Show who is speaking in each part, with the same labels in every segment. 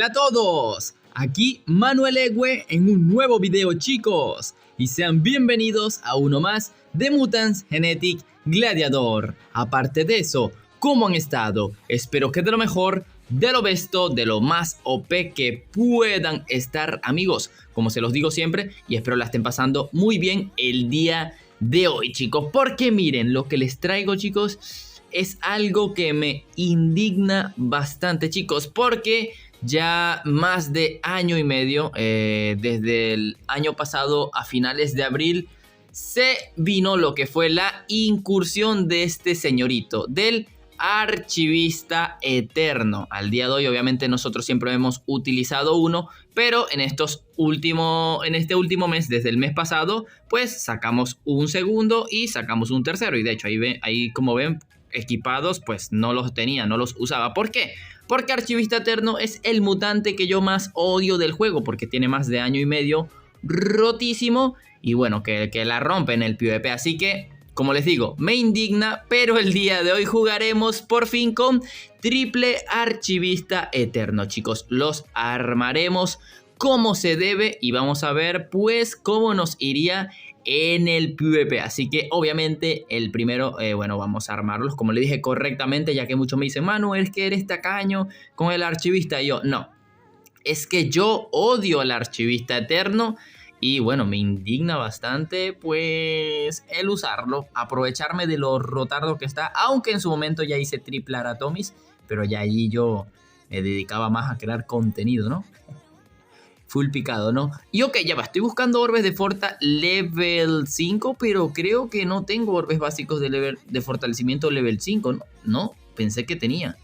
Speaker 1: Hola a todos, aquí Manuel Egue en un nuevo video, chicos, y sean bienvenidos a uno más de Mutants Genetic Gladiator. Aparte de eso, ¿cómo han estado? Espero que de lo mejor, de lo besto, de lo más OP que puedan estar, amigos, como se los digo siempre, y espero la estén pasando muy bien el día de hoy, chicos, porque miren, lo que les traigo, chicos, es algo que me indigna bastante, chicos, porque ya más de año y medio, desde el año pasado a finales de abril, se vino lo que fue la incursión de este señorito, del Archivista Eterno. Al día de hoy, obviamente, nosotros siempre hemos utilizado uno, pero en este último mes, desde el mes pasado, pues sacamos un segundo y sacamos un tercero. Y de hecho, ahí como ven, equipados, pues no los tenía, no los usaba. ¿Por qué? Porque Archivista Eterno es el mutante que yo más odio del juego, porque tiene más de año y medio rotísimo y bueno, que la rompe en el PvP. Así que, como les digo, me indigna, pero el día de hoy jugaremos por fin con triple Archivista Eterno, chicos. Los armaremos como se debe y vamos a ver pues cómo nos iría en el PvP. Así que obviamente el primero, bueno, vamos a armarlos como le dije correctamente, ya que muchos me dicen, Manu, es que eres tacaño con el Archivista. Y yo, no, es que yo odio al Archivista Eterno. Y bueno, me indigna bastante pues el usarlo, aprovecharme de lo rotardo que está. Aunque en su momento ya hice triple Aratomis, pero ya allí yo me dedicaba más a crear contenido, ¿no? Full picado, ¿no? Y ok, ya va, estoy buscando orbes de Forta level 5, pero creo que no tengo orbes básicos de fortalecimiento level 5, ¿no? No, pensé que tenía.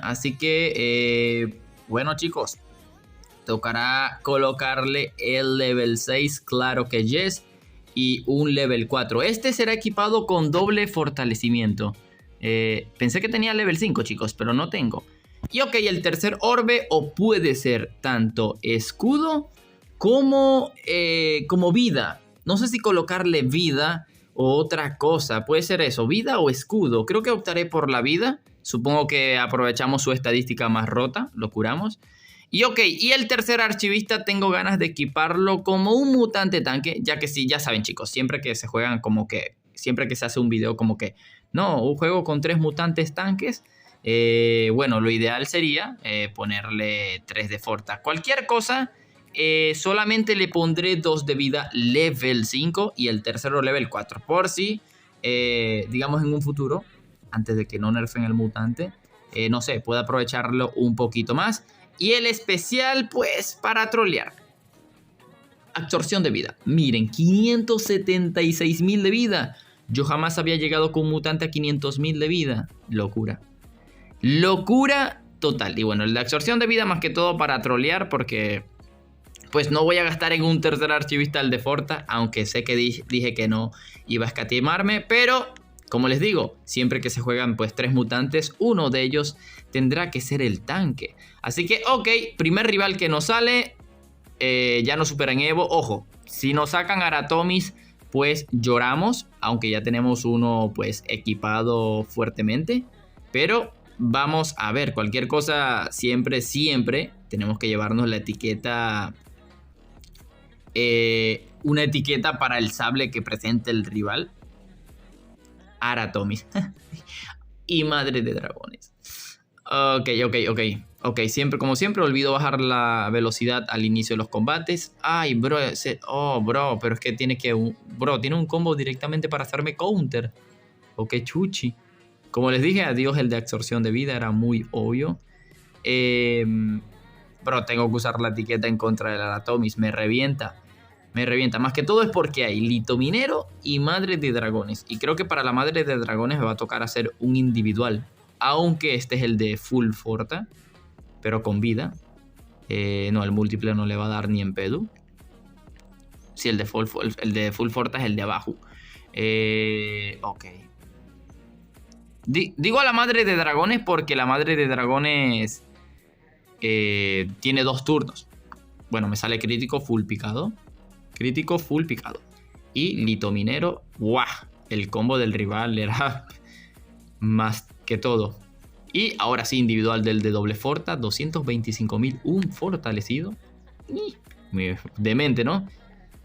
Speaker 1: Así que, bueno, chicos, tocará colocarle el level 6, claro que yes, y un level 4. Este será equipado con doble fortalecimiento. Pensé que tenía level 5, chicos, pero no tengo. Y ok, el tercer orbe o puede ser tanto escudo como vida. No sé si colocarle vida o otra cosa. Puede ser eso, vida o escudo. Creo que optaré por la vida. Supongo que aprovechamos su estadística más rota, lo curamos. Y ok, y el tercer archivista tengo ganas de equiparlo como un mutante tanque, ya que sí, ya saben, chicos, siempre que se juegan como que, siempre que se hace un video como que, no, un juego con 3 mutantes tanques, bueno, lo ideal sería ponerle 3 de Forta. Cualquier cosa, solamente le pondré 2 de vida level 5 y el tercero level 4. Por si, digamos en un futuro, antes de que no nerfen el mutante, no sé, pueda aprovecharlo un poquito más. Y el especial, pues, para trolear. Absorción de vida. Miren, 576.000 de vida. Yo jamás había llegado con un mutante a 500.000 de vida. Locura. Locura total. Y bueno, el de absorción de vida más que todo para trolear, porque pues no voy a gastar en un tercer archivista el de Forta, aunque sé que dije que no iba a escatimarme, pero como les digo, siempre que se juegan pues 3 mutantes, uno de ellos tendrá que ser el tanque. Así que ok, primer rival que nos sale, ya nos supera en Evo. Ojo, si nos sacan Aratomis, pues lloramos, aunque ya tenemos uno pues equipado fuertemente, pero vamos a ver, cualquier cosa, siempre tenemos que llevarnos la etiqueta, una etiqueta para el sable que presente el rival. Aratomis y madre de dragones. Ok, siempre, como siempre, olvido bajar la velocidad al inicio de los combates. Ay, bro, bro, pero es que tiene un combo directamente para hacerme counter. Ok, chuchi. Como les dije, adiós el de absorción de vida, era muy obvio. Bro, tengo que usar la etiqueta en contra del Aratomis, me revienta. Más que todo es porque hay litominero y madre de dragones. Y creo que para la madre de dragones me va a tocar hacer un individual. Aunque este es el de full forta, pero con vida. No, el múltiple no le va a dar ni en pedo. Sí, el de full forta es el de abajo. Ok. Digo a la madre de dragones porque la madre de dragones tiene 2 turnos. Bueno, me sale crítico full picado. Crítico full picado. Y litominero. ¡Guau! El combo del rival era más que todo. Y ahora sí, individual del de doble forta, 225.000, un fortalecido. Demente, ¿no?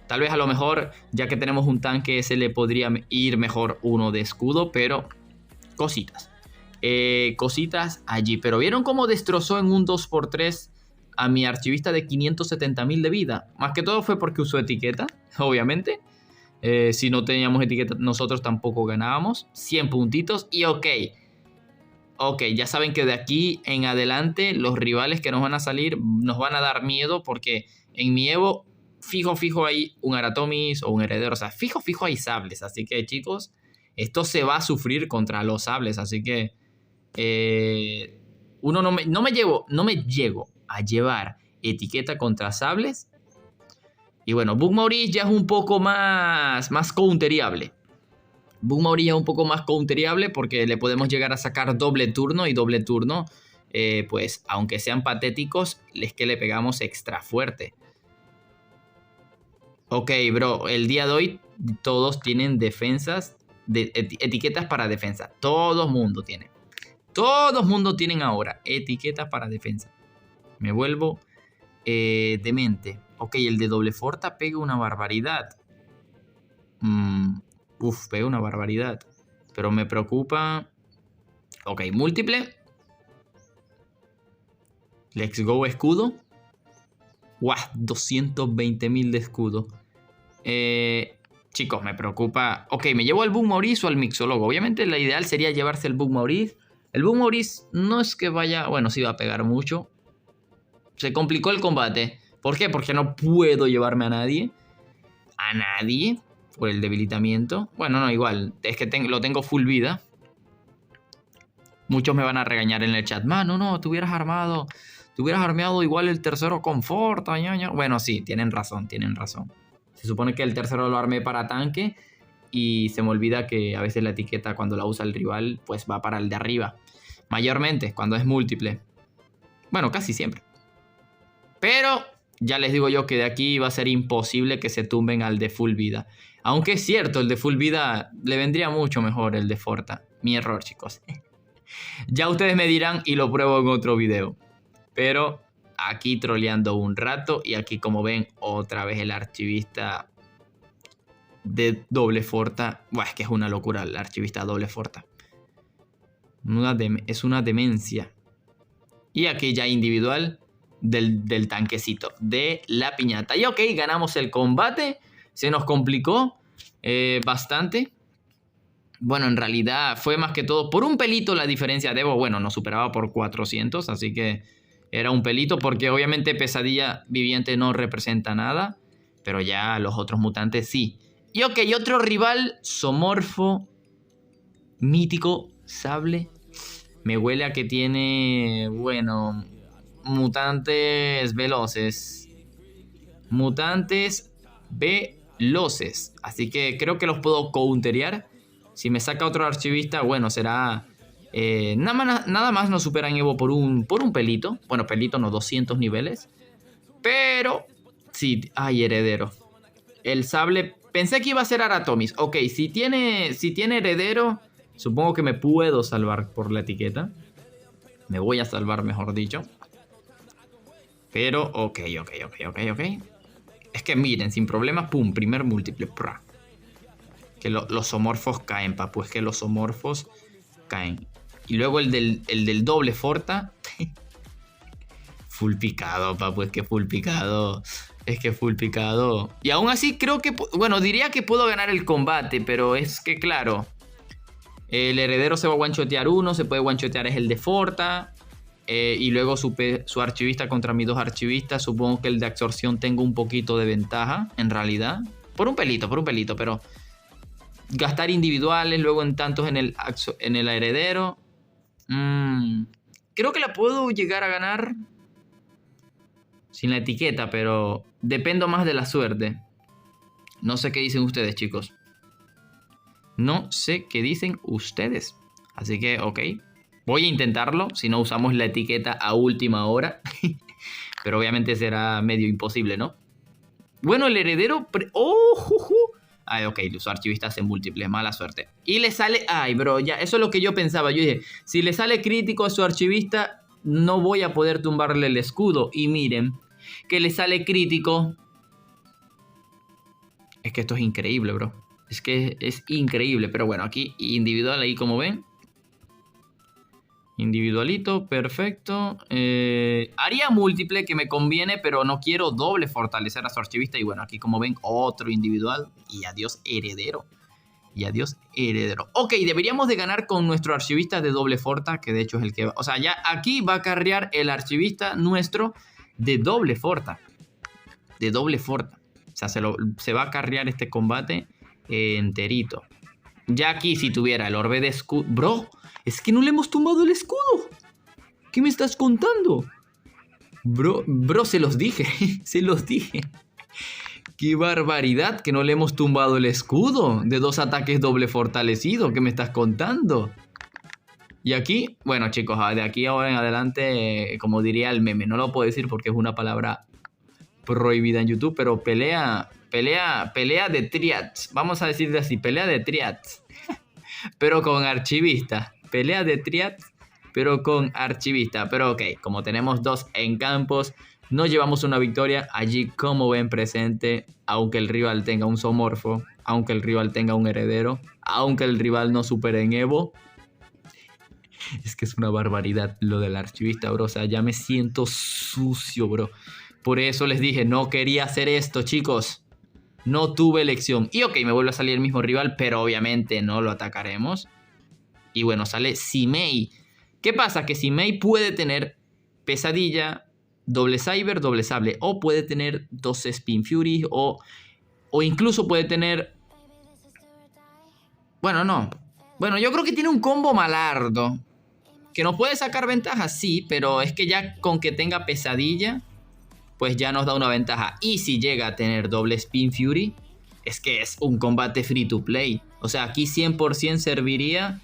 Speaker 1: Tal vez a lo mejor, ya que tenemos un tanque, se le podría ir mejor uno de escudo, pero cositas. Cositas allí. Pero ¿vieron cómo destrozó en un 2x3 a mi archivista de 570.000 de vida? Más que todo fue porque usó etiqueta, obviamente. Si no teníamos etiqueta, nosotros tampoco ganábamos. 100 puntitos y ok. Ok, ya saben que de aquí en adelante los rivales que nos van a salir nos van a dar miedo porque en mi Evo fijo hay un Aratomis o un heredero. O sea, fijo hay sables. Así que chicos, esto se va a sufrir contra los sables. Así que uno no me llego a llevar etiqueta contra sables. Y bueno, Bug Maurice ya es un poco más counteriable. Bug Maurice es un poco más counteriable porque le podemos llegar a sacar doble turno y doble turno, pues aunque sean patéticos, es que le pegamos extra fuerte. Ok, bro, el día de hoy todos tienen defensas, etiquetas para defensa. Todo mundo tiene. Todos mundo tienen ahora etiquetas para defensa. Me vuelvo demente. Ok, el de doble forta pega una barbaridad. Pega una barbaridad. Pero me preocupa. Ok, múltiple. Let's go escudo. ¡Guau! 220.000 de escudo. Chicos, me preocupa. Ok, ¿me llevo al Bug Maurice o al Mixólogo? Obviamente la ideal sería llevarse el Bug Maurice. El Bug Maurice no es que vaya... Bueno, sí va a pegar mucho. Se complicó el combate. ¿Por qué? Porque no puedo llevarme a nadie. A nadie. Por el debilitamiento. Bueno, no, igual. Es que lo tengo full vida. Muchos me van a regañar en el chat. Mano, no, te hubieras armado. Te hubieras armeado igual el tercero con Forta. Bueno, sí, tienen razón. Se supone que el tercero lo armé para tanque. Y se me olvida que a veces la etiqueta cuando la usa el rival, pues va para el de arriba. Mayormente, cuando es múltiple. Bueno, casi siempre. Pero ya les digo yo que de aquí va a ser imposible que se tumben al de full vida. Aunque es cierto, el de full vida le vendría mucho mejor el de Forta. Mi error, chicos. Ya ustedes me dirán y lo pruebo en otro video. Pero aquí troleando un rato. Y aquí como ven otra vez el archivista de doble forta. Buah, es que es una locura el archivista doble forta. Es una demencia. Y aquí ya individual del tanquecito de la piñata. Y ok, ganamos el combate. Se nos complicó bastante. Bueno, en realidad fue más que todo por un pelito la diferencia de Evo. Bueno, nos superaba por 400, así que era un pelito porque obviamente Pesadilla Viviente no representa nada. Pero ya los otros mutantes sí. Y ok, otro rival, Zoomorfo, mítico, sable. Me huele a que tiene, bueno, mutantes veloces. Mutantes veloces. Así que creo que los puedo counterear. Si me saca otro archivista, bueno, será... nada más nos superan Evo por un pelito. Bueno, pelito no, 200 niveles. Pero, sí, ay, heredero. El sable... Pensé que iba a ser Aratomis. Ok, si tiene heredero, supongo que me puedo salvar por la etiqueta. Me voy a salvar, mejor dicho. Pero, ok. Es que miren, sin problemas, pum, primer múltiple. Prra. Que los zoomorfos caen, papu. Es que los zoomorfos caen. Y luego el del doble forta. Full picado, papu. Es que full picado. Y aún así creo que... Bueno, diría que puedo ganar el combate. Pero es que claro. El heredero se va a one-shotear uno. Se puede one-shotear es el de Forta. Y luego su archivista contra mis dos archivistas. Supongo que el de absorción tengo un poquito de ventaja. En realidad. Por un pelito. Pero gastar individuales. Luego en tantos en el heredero. Creo que la puedo llegar a ganar. Sin la etiqueta, pero dependo más de la suerte. No sé qué dicen ustedes, chicos. No sé qué dicen ustedes. Así que, ok. Voy a intentarlo. Si no usamos la etiqueta a última hora. Pero obviamente será medio imposible, ¿no? Bueno, el heredero... Ay, ok, su archivista hace múltiples, mala suerte. Y le sale... Ay, bro, ya, eso es lo que yo pensaba. Yo dije, si le sale crítico a su archivista, no voy a poder tumbarle el escudo. Y miren, que le sale crítico. Es que esto es increíble, bro. Es que es increíble. Pero bueno, aquí individual, ahí como ven. Individualito, perfecto. Haría múltiple que me conviene, pero no quiero doble fortalecer a su archivista. Y bueno, aquí como ven, otro individual. Y adiós heredero. Y adiós heredero. Ok, deberíamos de ganar con nuestro archivista de doble forta, que de hecho es el que va... O sea, ya aquí va a carrear el archivista nuestro de doble forta. De doble forta. O sea, se va a carrear este combate enterito. Ya aquí si tuviera el orbe de escudo... Bro, es que no le hemos tumbado el escudo. ¿Qué me estás contando? Bro, se los dije. Se los dije. ¡Qué barbaridad que no le hemos tumbado el escudo! De 2 ataques doble fortalecido. ¿Qué me estás contando? Y aquí, bueno chicos, de aquí ahora en adelante, como diría el meme, no lo puedo decir porque es una palabra prohibida en YouTube, pero pelea de triads. Vamos a decirle así, pelea de triads. Pero con archivista. Pelea de triads, pero con archivista. Pero ok, como tenemos 2 en campos, nos llevamos una victoria. Allí, como ven presente, aunque el rival tenga un zoomorfo, aunque el rival tenga un heredero, aunque el rival no supere en Evo. Es que es una barbaridad lo del archivista, bro. O sea, ya me siento sucio, bro. Por eso les dije, no quería hacer esto, chicos. No tuve elección. Y ok, me vuelve a salir el mismo rival, pero obviamente no lo atacaremos. Y bueno, sale Simei. ¿Qué pasa? Que Simei puede tener pesadilla, doble cyber, doble sable. O puede tener 2 Spin Fury. O incluso puede tener... Bueno, no. Bueno, yo creo que tiene un combo malardo. Que nos puede sacar ventaja, sí. Pero es que ya con que tenga pesadilla, pues ya nos da una ventaja. Y si llega a tener doble Spin Fury, es que es un combate free to play. O sea, aquí 100% serviría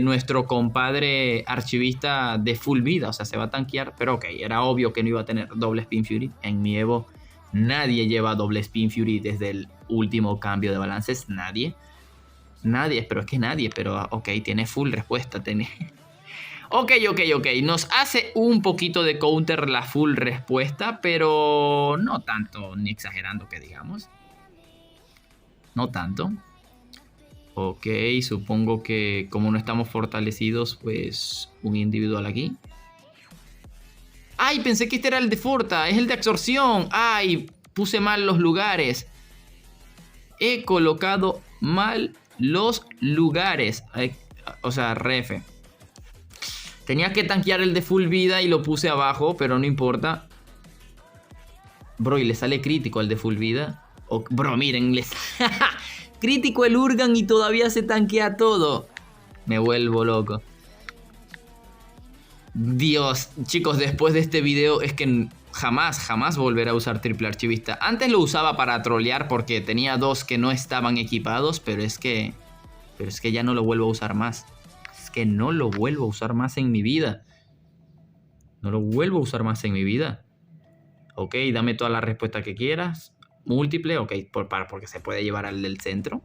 Speaker 1: nuestro compadre archivista de full vida. O sea, se va a tanquear. Pero ok, era obvio que no iba a tener doble Spin Fury. En mi Evo nadie lleva doble Spin Fury desde el último cambio de balances. Nadie, pero es que nadie. Pero ok, tiene full respuesta. Ok. Nos hace un poquito de counter la full respuesta, pero no tanto, ni exagerando que digamos. No tanto. Ok, supongo que como no estamos fortalecidos, pues un individual aquí. ¡Ay! Pensé que este era el de Forta, es el de absorción. ¡Ay! Puse mal los lugares. He colocado mal los lugares. O sea, refe. Tenía que tanquear el de full vida y lo puse abajo, pero no importa. Bro, y le sale crítico al de full vida. Bro, miren, crítico el Urgan y todavía se tanquea todo. Me vuelvo loco. Dios, chicos, después de este video es que jamás volveré a usar triple archivista. Antes lo usaba para trolear porque tenía 2 que no estaban equipados, pero es que ya no lo vuelvo a usar más. Que no lo vuelvo a usar más en mi vida. No lo vuelvo a usar más en mi vida. Ok, dame toda la respuesta que quieras. Múltiple, ok, porque se puede llevar al del centro.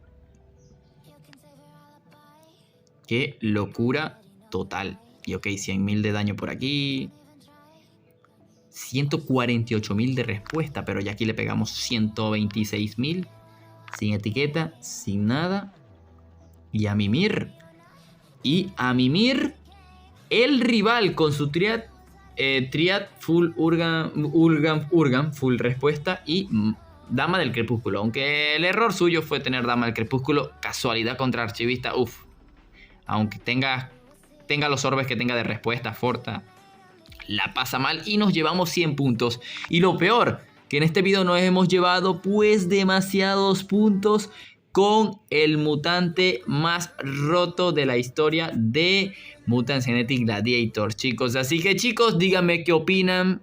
Speaker 1: Qué locura total. Y ok, 100.000 de daño por aquí. 148.000 de respuesta, pero ya aquí le pegamos 126.000. Sin etiqueta, sin nada. Y a mimir. El rival con su triad full Urgan, full respuesta y Dama del Crepúsculo. Aunque el error suyo fue tener Dama del Crepúsculo, casualidad contra archivista, uff. Aunque tenga los orbes que tenga de respuesta, Forta, la pasa mal y nos llevamos 100 puntos. Y lo peor, que en este video nos hemos llevado pues demasiados puntos con el mutante más roto de la historia de Mutants Genetic Gladiator, chicos. Así que, chicos, díganme qué opinan.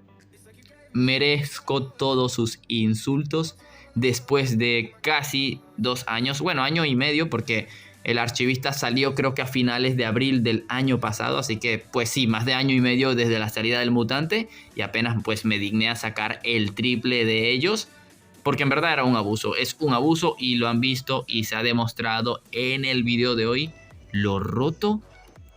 Speaker 1: Merezco todos sus insultos después de casi 2 años. Bueno, año y medio, porque el archivista salió creo que a finales de abril del año pasado. Así que, pues sí, más de año y medio desde la salida del mutante. Y apenas pues me digné a sacar el triple de ellos. porque en verdad era un abuso. Es un abuso y lo han visto y se ha demostrado en el video de hoy lo roto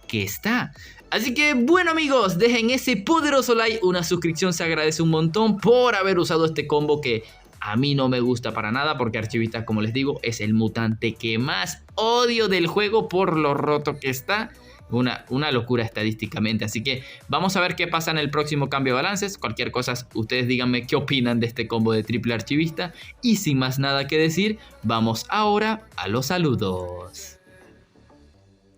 Speaker 1: que está. Así que bueno amigos, dejen ese poderoso like, una suscripción se agradece un montón por haber usado este combo que a mí no me gusta para nada, porque Archivista, como les digo, es el mutante que más odio del juego por lo roto que está. Una locura estadísticamente. Así que vamos a ver qué pasa en el próximo cambio de balances. Cualquier cosa, ustedes díganme qué opinan de este combo de triple Archivista. Y sin más nada que decir, vamos ahora a los saludos.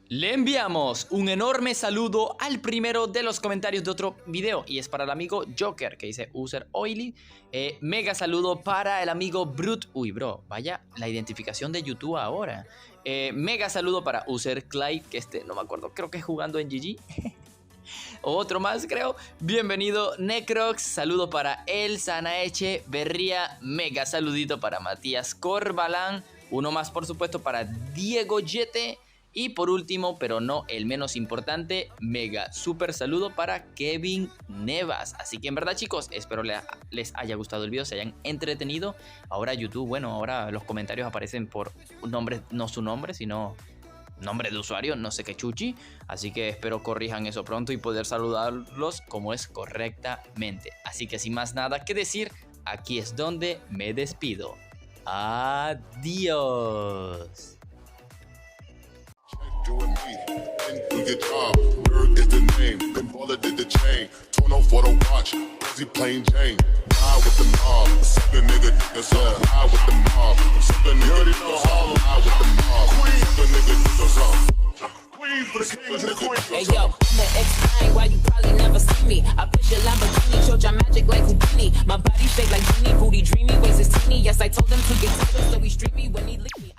Speaker 1: Le enviamos un enorme saludo al primero de los comentarios de otro video, y es para el amigo Joker, que dice User Oily. Mega saludo para el amigo Brute. Uy bro, vaya la identificación de YouTube ahora. Mega saludo para User Clyde, que no me acuerdo, creo que es jugando en GG. Otro más creo. Bienvenido Necrox, saludo para El Sanaeche Berría. Mega saludito para Matías Corbalán. Uno más por supuesto para Diego Yete. Y por último, pero no el menos importante, mega super saludo para Kevin Nevas. Así que en verdad chicos, espero les haya gustado el video, se hayan entretenido. Ahora YouTube, bueno, ahora los comentarios aparecen por nombre, no su nombre, sino nombre de usuario, no sé qué chuchi. Así que espero corrijan eso pronto y poder saludarlos como es correctamente. Así que sin más nada que decir, aquí es donde me despido. Adiós.
Speaker 2: Doing me, and do your job. Bird is the name, then Baller did the chain. Turn on for the watch, Busy plain Jane. Ride with the mob, suck a nigga, that's all. Ride with the mob, suck a nigga, that's all. Ride with the mob, suck a nigga, that's all.
Speaker 3: Hey yo, I'm the X-Flying, why you probably never see me. I push your Lamborghini, showed your magic like Houdini. My body shake like Genie, booty dreamy, waist is teeny. Yes, I told him to get tighter, so he streamy when he leave me.